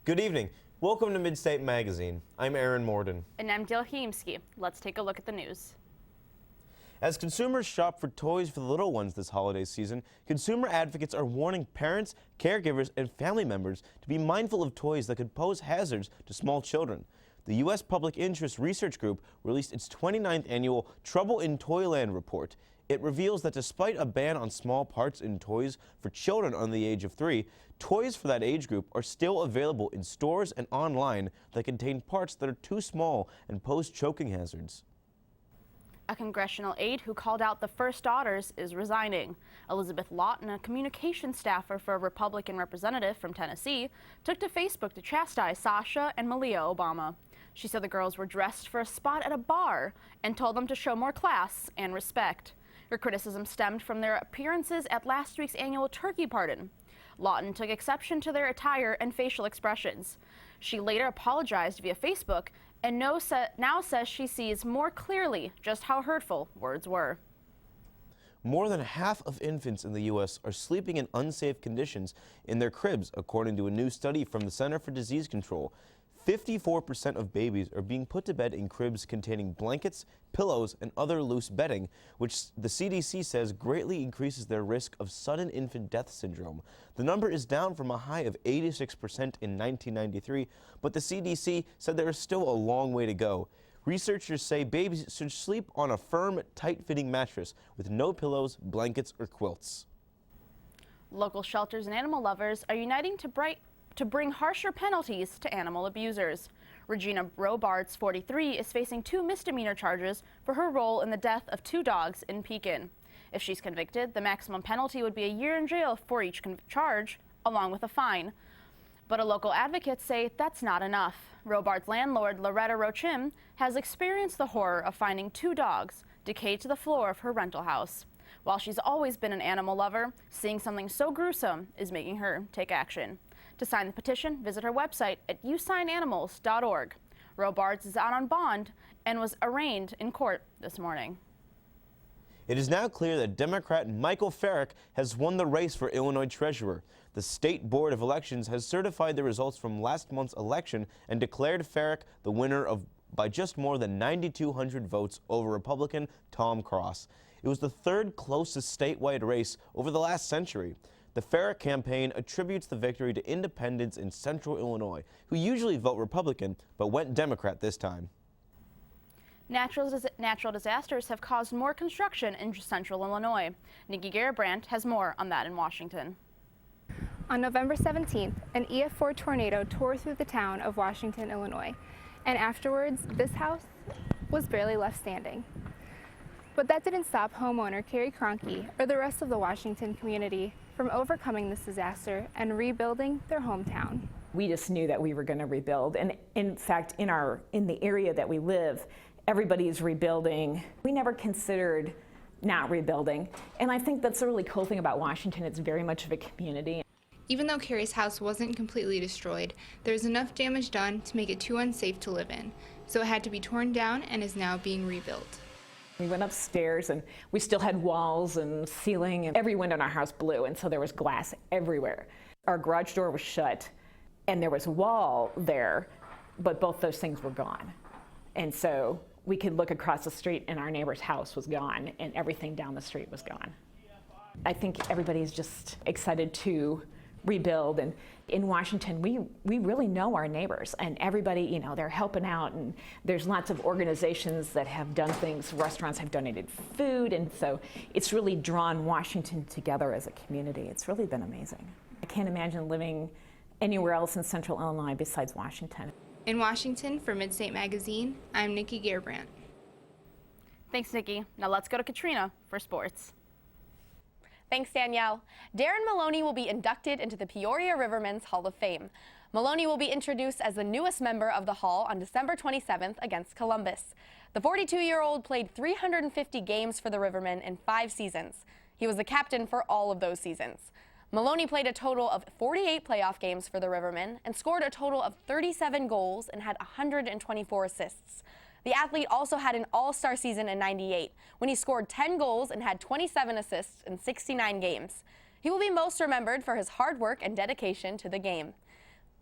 Good evening. Welcome to Midstate Magazine. I'm Aaron Morden. And I'm Dale Hiemski. Let's take a look at the news. As consumers shop for toys for the little ones this holiday season, consumer advocates are warning parents, caregivers, and family members to be mindful of toys that could pose hazards to small children. The U.S. Public Interest Research Group released its 29th annual Trouble in Toyland report. It reveals that despite a ban on small parts in toys for children under the age of 3, toys for that age group are still available in stores and online that contain parts that are too small and pose choking hazards. A congressional aide who called out the first daughters is resigning. Elizabeth Lawton, a communications staffer for a Republican representative from Tennessee, took to Facebook to chastise Sasha and Malia Obama. She said the girls were dressed for a spot at a bar and told them to show more class and respect. Her criticism stemmed from their appearances at last week's annual turkey pardon. Lawton took exception to their attire and facial expressions. She later apologized via Facebook and now says she sees more clearly just how hurtful words were. More than half of infants in the U.S. are sleeping in unsafe conditions in their cribs, according to a new study from the Center for Disease Control. 54% of babies are being put to bed in cribs containing blankets, pillows, and other loose bedding, which the CDC says greatly increases their risk of sudden infant death syndrome. The number is down from a high of 86% in 1993, but the CDC said there is still a long way to go. Researchers say babies should sleep on a firm, tight-fitting mattress with no pillows, blankets, or quilts. Local shelters and animal lovers are uniting to bring harsher penalties to animal abusers. Regina Robards, 43, is facing 2 misdemeanor charges for her role in the death of 2 dogs in Pekin. If she's convicted, the maximum penalty would be a year in jail for each charge, along with a fine. But a local advocates say that's not enough. Robards' landlord, Loretta Rochim, has experienced the horror of finding 2 dogs decayed to the floor of her rental house. While she's always been an animal lover, seeing something so gruesome is making her take action. To sign the petition, visit her website at yousignanimals.org. Robards is out on bond and was arraigned in court this morning. It is now clear that Democrat Michael Farrick has won the race for Illinois treasurer. The State Board of Elections has certified the results from last month's election and declared Farrick the winner by just more than 9,200 votes over Republican Tom Cross. It was the 3rd closest statewide race over the last century. The Farrick campaign attributes the victory to independents in central Illinois, who usually vote Republican, but went Democrat this time. Natural disasters have caused more construction in central Illinois. Nikki Garibrandt has more on that in Washington. On November 17th, an FA14 tornado tore through the town of Washington, Illinois, and afterwards, this house was barely left standing. But that didn't stop homeowner Carrie Cronky or the rest of the Washington community from overcoming this disaster and rebuilding their hometown. We just knew that we were going to rebuild, and in fact, in the area that we live, everybody is rebuilding. We never considered not rebuilding, and I think that's a really cool thing about Washington. It's very much of a community. Even though Carrie's house wasn't completely destroyed, there was enough damage done to make it too unsafe to live in, so it had to be torn down and is now being rebuilt. We went upstairs and we still had walls and ceiling, and every window in our house blew, and so there was glass everywhere. Our garage door was shut and there was a wall there, but both those things were gone. And so we could look across the street and our neighbor's house was gone and everything down the street was gone. I think everybody's just excited to rebuild, and in Washington we really know our neighbors, and everybody, you know, they're helping out, and there's lots of organizations that have done things. Restaurants have donated food, and so it's really drawn Washington together as a community. It's really been amazing. I can't imagine living anywhere else in central Illinois besides Washington. In Washington, for Midstate Magazine, I'm Nikki Garibrandt. Thanks, Nikki. Now let's go to Katrina for sports. Thanks, Danielle. Darren Maloney will be inducted into the Peoria Rivermen's Hall of Fame. Maloney will be introduced as the newest member of the Hall on December 27th against Columbus. The 42-year-old played 350 games for the Rivermen in 5 seasons. He was the captain for all of those seasons. Maloney played a total of 48 playoff games for the Rivermen and scored a total of 37 goals and had 124 assists. The athlete also had an all-star season in '98 when he scored 10 goals and had 27 assists in 69 games. He will be most remembered for his hard work and dedication to the game.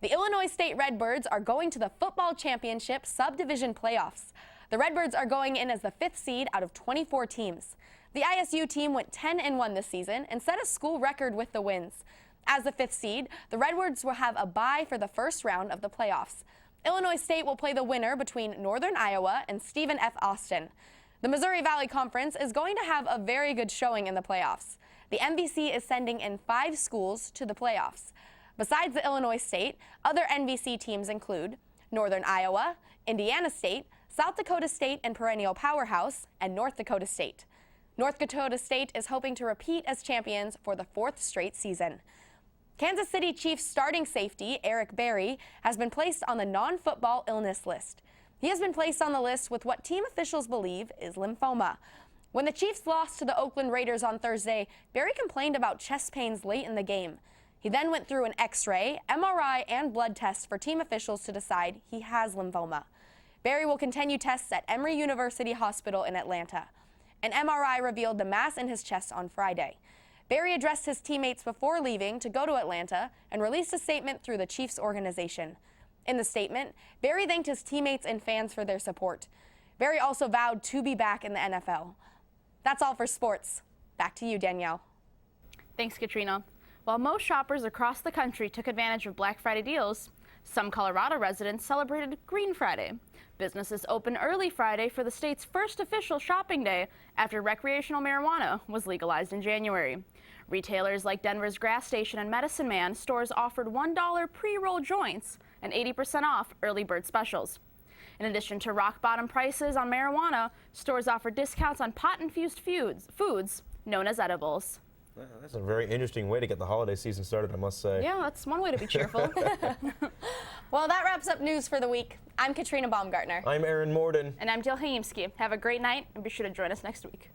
The Illinois State Redbirds are going to the football championship subdivision playoffs. The Redbirds are going in as the 5th seed out of 24 teams. The ISU team went 10-1 this season and set a school record with the wins. As the 5th seed, the Redbirds will have a bye for the first round of the playoffs. Illinois State will play the winner between Northern Iowa and Stephen F. Austin. The Missouri Valley Conference is going to have a very good showing in the playoffs. The MVC is sending in 5 schools to the playoffs. Besides the Illinois State, other NVC teams include Northern Iowa, Indiana State, South Dakota State and perennial powerhouse, and North Dakota State. North Dakota State is hoping to repeat as champions for the 4th straight season. Kansas City Chiefs starting safety Eric Berry has been placed on the non-football illness list. He has been placed on the list with what team officials believe is lymphoma. When the Chiefs lost to the Oakland Raiders on Thursday, Berry complained about chest pains late in the game. He then went through an X-ray, MRI, and blood tests for team officials to decide he has lymphoma. Berry will continue tests at Emory University Hospital in Atlanta. An MRI revealed the mass in his chest on Friday. Berry addressed his teammates before leaving to go to Atlanta and released a statement through the Chiefs organization. In the statement, Berry thanked his teammates and fans for their support. Berry also vowed to be back in the NFL. That's all for sports. Back to you, Danielle. Thanks, Katrina. While most shoppers across the country took advantage of Black Friday deals, some Colorado residents celebrated Green Friday. Businesses opened early Friday for the state's first official shopping day after recreational marijuana was legalized in January. Retailers like Denver's Grass Station and Medicine Man stores offered $1 pre-roll joints and 80% off early bird specials. In addition to rock-bottom prices on marijuana, stores offered discounts on pot-infused foods known as edibles. That's a very interesting way to get the holiday season started, I must say. Yeah, that's one way to be cheerful. Well, that wraps up news for the week. I'm Katrina Baumgartner. I'm Aaron Morden. And I'm Jill Haimski. Have a great night and be sure to join us next week.